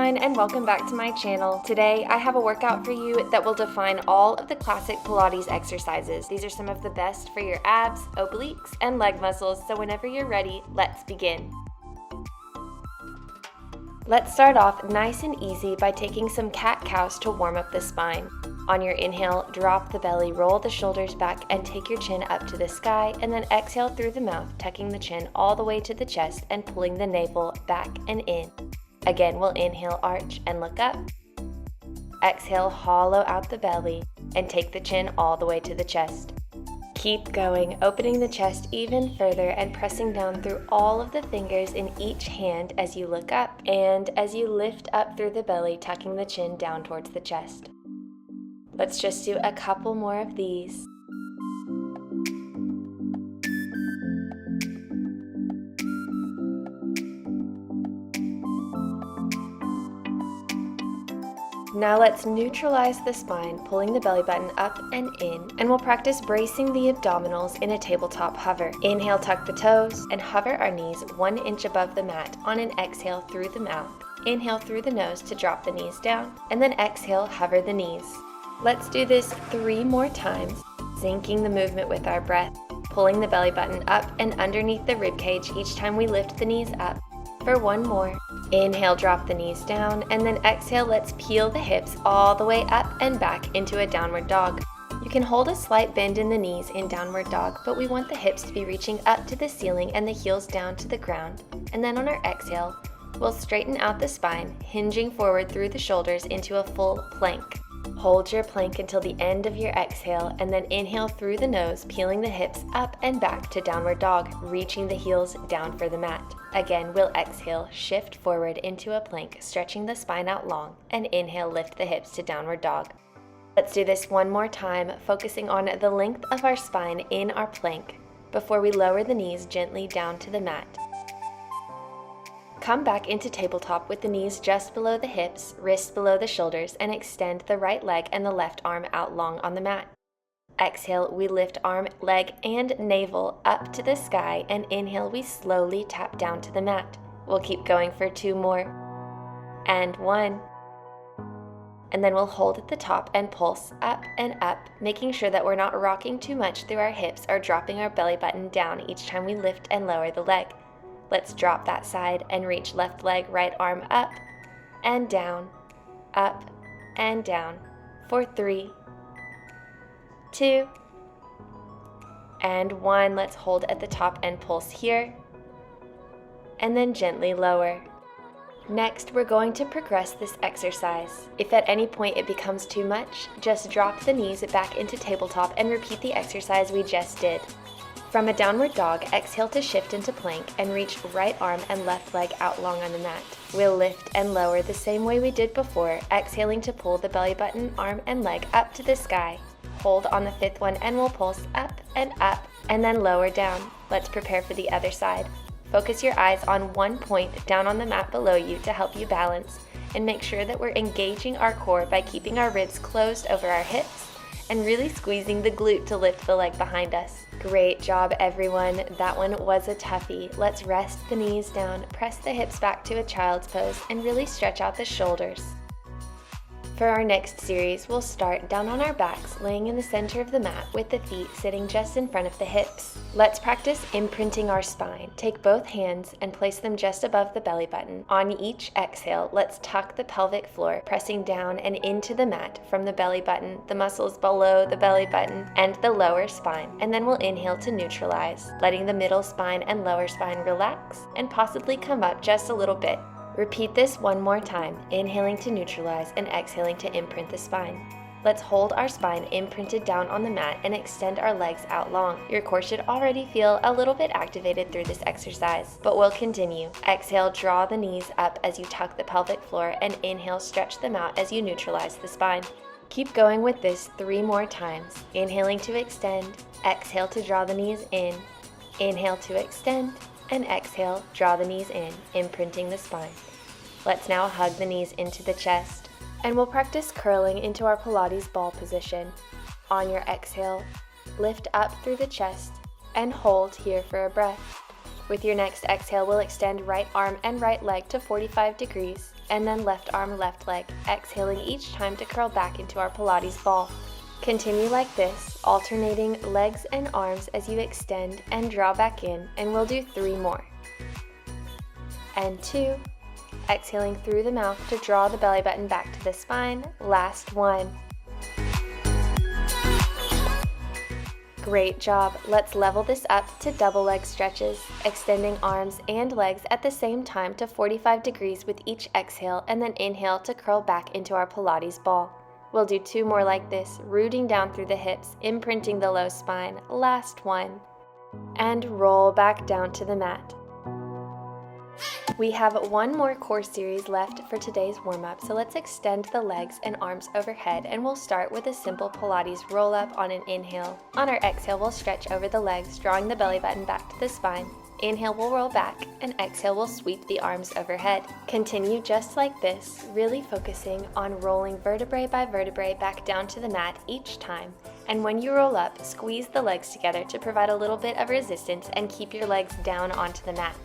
everyone, and welcome back to my channel. Today I have a workout for you that will define all of the classic Pilates exercises. These are some of the best for your abs, obliques, and leg muscles, so whenever you're ready, let's begin. Let's start off nice and easy by taking some cat-cows to warm up the spine. On your inhale, drop the belly, roll the shoulders back, and take your chin up to the sky, and then exhale through the mouth, tucking the chin all the way to the chest and pulling the navel back and in. Again, we'll inhale, arch, and look up. Exhale, hollow out the belly, and take the chin all the way to the chest. Keep going, opening the chest even further and pressing down through all of the fingers in each hand as you look up, and as you lift up through the belly, tucking the chin down towards the chest. Let's just do a couple more of these. Now let's neutralize the spine, pulling the belly button up and in, and we'll practice bracing the abdominals in a tabletop hover. Inhale, tuck the toes, and hover our knees 1 inch above the mat on an exhale through the mouth. Inhale through the nose to drop the knees down, and then exhale, hover the knees. Let's do this 3 more times, syncing the movement with our breath, pulling the belly button up and underneath the rib cage each time we lift the knees up. For 1 more. Inhale, drop the knees down, and then exhale, let's peel the hips all the way up and back into a downward dog. You can hold a slight bend in the knees in downward dog, but we want the hips to be reaching up to the ceiling and the heels down to the ground. And then on our exhale, we'll straighten out the spine, hinging forward through the shoulders into a full plank. Hold your plank until the end of your exhale, and then inhale through the nose, peeling the hips up and back to downward dog, reaching the heels down for the mat. Again, we'll exhale, shift forward into a plank, stretching the spine out long, and inhale, lift the hips to downward dog. Let's do this 1 more time, focusing on the length of our spine in our plank before we lower the knees gently down to the mat. Come back into tabletop with the knees just below the hips, wrists below the shoulders, and extend the right leg and the left arm out long on the mat. Exhale, we lift arm, leg, and navel up to the sky, and inhale, we slowly tap down to the mat. We'll keep going for 2 more. And 1. And then we'll hold at the top and pulse up and up, making sure that we're not rocking too much through our hips or dropping our belly button down each time we lift and lower the leg. Let's drop that side and reach left leg, right arm up and down for 3, 2, and 1. Let's hold at the top and pulse here, and then gently lower. Next, we're going to progress this exercise. If at any point it becomes too much, just drop the knees back into tabletop and repeat the exercise we just did. From a downward dog, exhale to shift into plank and reach right arm and left leg out long on the mat. We'll lift and lower the same way we did before, exhaling to pull the belly button, arm, and leg up to the sky. Hold on the 5th one and we'll pulse up, and then lower down. Let's prepare for the other side. Focus your eyes on 1 point down on the mat below you to help you balance, and make sure that we're engaging our core by keeping our ribs closed over our hips and really squeezing the glute to lift the leg behind us. Great job, everyone. That one was a toughie. Let's rest the knees down, press the hips back to a child's pose, and really stretch out the shoulders. For our next series, we'll start down on our backs, laying in the center of the mat with the feet sitting just in front of the hips. Let's practice imprinting our spine. Take both hands and place them just above the belly button. On each exhale, let's tuck the pelvic floor, pressing down and into the mat from the belly button, the muscles below the belly button, and the lower spine. And then we'll inhale to neutralize, letting the middle spine and lower spine relax and possibly come up just a little bit. Repeat this 1 more time, inhaling to neutralize and exhaling to imprint the spine. Let's hold our spine imprinted down on the mat and extend our legs out long. Your core should already feel a little bit activated through this exercise, but we'll continue. Exhale, draw the knees up as you tuck the pelvic floor, and inhale, stretch them out as you neutralize the spine. Keep going with this 3 more times. Inhaling to extend, exhale to draw the knees in, inhale to extend, and exhale, draw the knees in, imprinting the spine. Let's now hug the knees into the chest, and we'll practice curling into our Pilates ball position. On your exhale, lift up through the chest and hold here for a breath. With your next exhale, we'll extend right arm and right leg to 45 degrees, and then left arm, left leg, exhaling each time to curl back into our Pilates ball. Continue like this, alternating legs and arms as you extend and draw back in, and we'll do 3 more. And 2, exhaling through the mouth to draw the belly button back to the spine. Last 1. Great job. Let's level this up to double leg stretches, extending arms and legs at the same time to 45 degrees with each exhale, and then inhale to curl back into our Pilates ball. We'll do 2 more like this, rooting down through the hips, imprinting the low spine. Last 1. And roll back down to the mat. We have 1 more core series left for today's warm-up, so let's extend the legs and arms overhead, and we'll start with a simple Pilates roll-up on an inhale. On our exhale, we'll stretch over the legs, drawing the belly button back to the spine. Inhale, we'll roll back, and exhale, we'll sweep the arms overhead. Continue just like this, really focusing on rolling vertebrae by vertebrae back down to the mat each time. And when you roll up, squeeze the legs together to provide a little bit of resistance and keep your legs down onto the mat.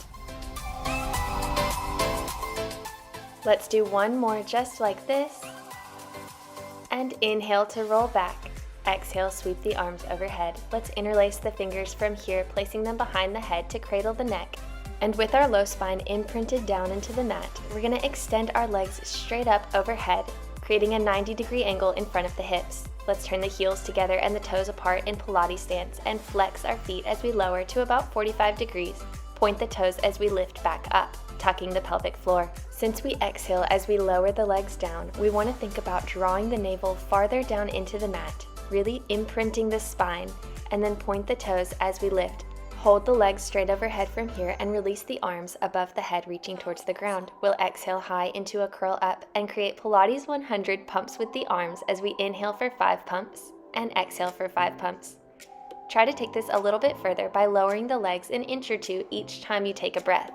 Let's do 1 more just like this. And inhale to roll back. Exhale, sweep the arms overhead. Let's interlace the fingers from here, placing them behind the head to cradle the neck. And with our low spine imprinted down into the mat, we're going to extend our legs straight up overhead, creating a 90-degree angle in front of the hips. Let's turn the heels together and the toes apart in Pilates stance and flex our feet as we lower to about 45 degrees. Point the toes as we lift back up, tucking the pelvic floor. Since we exhale as we lower the legs down, we want to think about drawing the navel farther down into the mat, really imprinting the spine, and then point the toes as we lift. Hold the legs straight overhead from here and release the arms above the head, reaching towards the ground. We'll exhale high into a curl up and create Pilates 100 pumps with the arms as we inhale for 5 pumps and exhale for 5 pumps. Try to take this a little bit further by lowering the legs an inch or 2 each time you take a breath.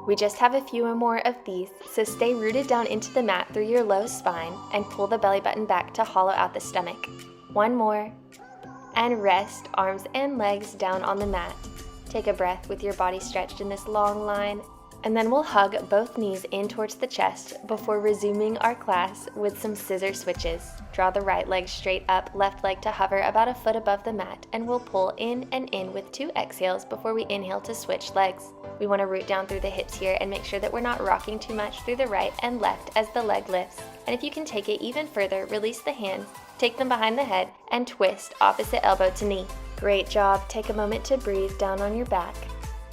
We just have a few more of these, so stay rooted down into the mat through your low spine and pull the belly button back to hollow out the stomach. 1 more. And rest, arms and legs down on the mat. Take a breath with your body stretched in this long line, and then we'll hug both knees in towards the chest before resuming our class with some scissor switches. Draw the right leg straight up, left leg to hover about a foot above the mat, and we'll pull in and in with 2 exhales before we inhale to switch legs. We want to root down through the hips here and make sure that we're not rocking too much through the right and left as the leg lifts. And if you can take it even further, release the hands, take them behind the head, and twist opposite elbow to knee. Great job. Take a moment to breathe down on your back.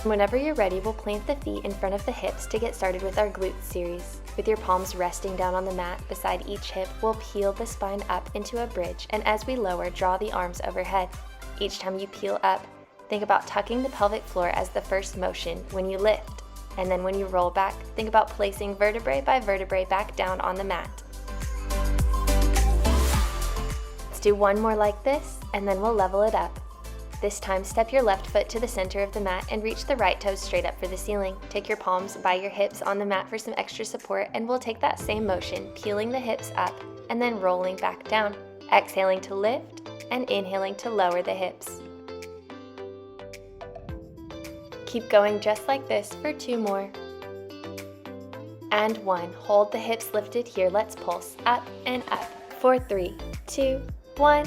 Whenever you're ready, we'll plant the feet in front of the hips to get started with our glutes series. With your palms resting down on the mat beside each hip, we'll peel the spine up into a bridge, and as we lower, draw the arms overhead. Each time you peel up, think about tucking the pelvic floor as the first motion when you lift. And then when you roll back, think about placing vertebrae by vertebrae back down on the mat. Let's do 1 more like this, and then we'll level it up. This time, step your left foot to the center of the mat and reach the right toes straight up for the ceiling. Take your palms by your hips on the mat for some extra support, and we'll take that same motion, peeling the hips up and then rolling back down, exhaling to lift and inhaling to lower the hips. Keep going just like this for 2 more. And 1. Hold the hips lifted here. Let's pulse up and up for 3, 2, 1.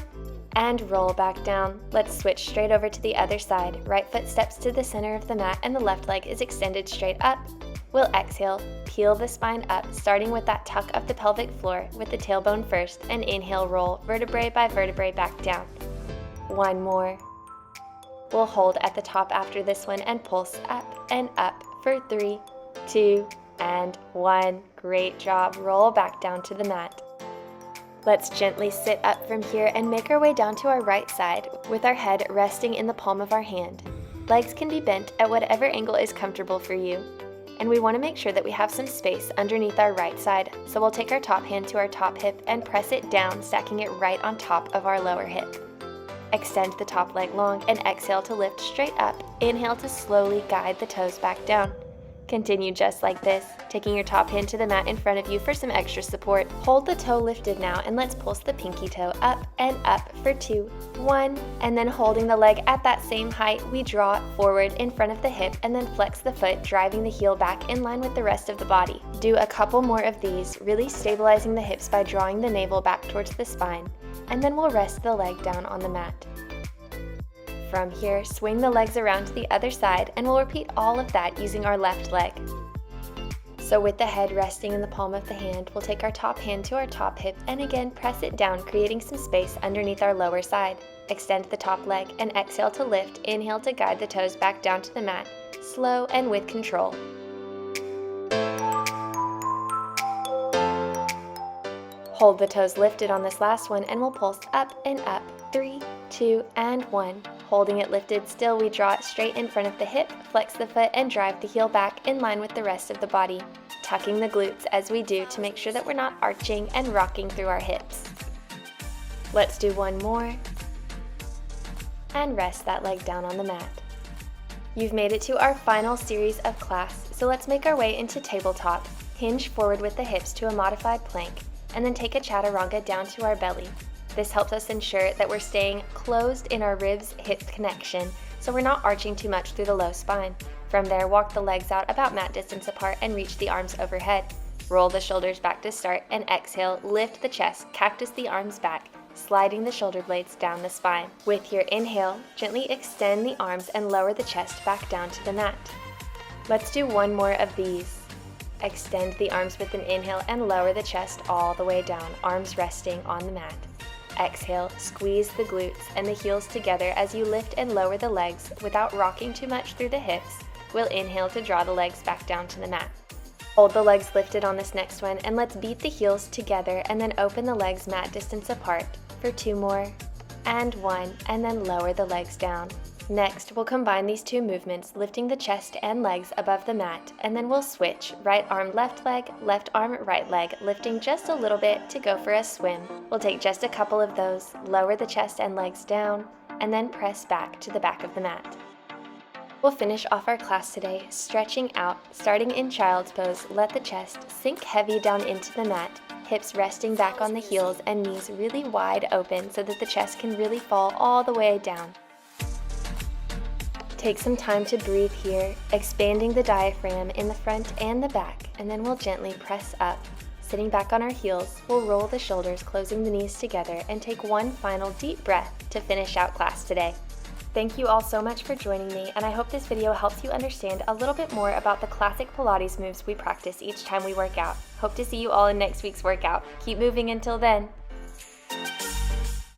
And roll back down. Let's switch straight over to the other side. Right foot steps to the center of the mat and the left leg is extended straight up. We'll exhale, peel the spine up, starting with that tuck of the pelvic floor with the tailbone first, and inhale, roll vertebrae by vertebrae back down. 1 more. We'll hold at the top after this one and pulse up and up for 3, 2, and 1. Great job. Roll back down to the mat. Let's gently sit up from here and make our way down to our right side with our head resting in the palm of our hand. Legs can be bent at whatever angle is comfortable for you. And we want to make sure that we have some space underneath our right side, so we'll take our top hand to our top hip and press it down, stacking it right on top of our lower hip. Extend the top leg long and exhale to lift straight up. Inhale to slowly guide the toes back down. Continue just like this, taking your top hand to the mat in front of you for some extra support. Hold the toe lifted now, and let's pulse the pinky toe up and up for 2, 1, and then holding the leg at that same height, we draw it forward in front of the hip and then flex the foot, driving the heel back in line with the rest of the body. Do a couple more of these, really stabilizing the hips by drawing the navel back towards the spine, and then we'll rest the leg down on the mat. From here, swing the legs around to the other side, and we'll repeat all of that using our left leg. So with the head resting in the palm of the hand, we'll take our top hand to our top hip and again press it down, creating some space underneath our lower side. Extend the top leg and exhale to lift. Inhale to guide the toes back down to the mat, slow and with control. Hold the toes lifted on this last one, and we'll pulse up and up. 3, 2, and 1. Holding it lifted still, we draw it straight in front of the hip, flex the foot, and drive the heel back in line with the rest of the body, tucking the glutes as we do to make sure that we're not arching and rocking through our hips. Let's do one more, and rest that leg down on the mat. You've made it to our final series of class, so let's make our way into tabletop. Hinge forward with the hips to a modified plank, and then take a chaturanga down to our belly. This helps us ensure that we're staying closed in our ribs-hip connection, so we're not arching too much through the low spine. From there, walk the legs out about mat distance apart and reach the arms overhead. Roll the shoulders back to start, and exhale, lift the chest, cactus the arms back, sliding the shoulder blades down the spine. With your inhale, gently extend the arms and lower the chest back down to the mat. Let's do one more of these. Extend the arms with an inhale and lower the chest all the way down, arms resting on the mat. Exhale, squeeze the glutes and the heels together as you lift and lower the legs without rocking too much through the hips. We'll inhale to draw the legs back down to the mat. Hold the legs lifted on this next one, and let's beat the heels together and then open the legs mat distance apart for 2 more, and 1, and then lower the legs down. Next, we'll combine these 2 movements, lifting the chest and legs above the mat, and then we'll switch right arm, left arm, right leg, lifting just a little bit to go for a swim. We'll take just a couple of those, lower the chest and legs down, and then press back to the back of the mat. We'll finish off our class today, stretching out, starting in child's pose. Let the chest sink heavy down into the mat, hips resting back on the heels and knees really wide open so that the chest can really fall all the way down. Take some time to breathe here, expanding the diaphragm in the front and the back, and then we'll gently press up. Sitting back on our heels, we'll roll the shoulders, closing the knees together, and take one final deep breath to finish out class today. Thank you all so much for joining me, and I hope this video helps you understand a little bit more about the classic Pilates moves we practice each time we work out. Hope to see you all in next week's workout. Keep moving until then.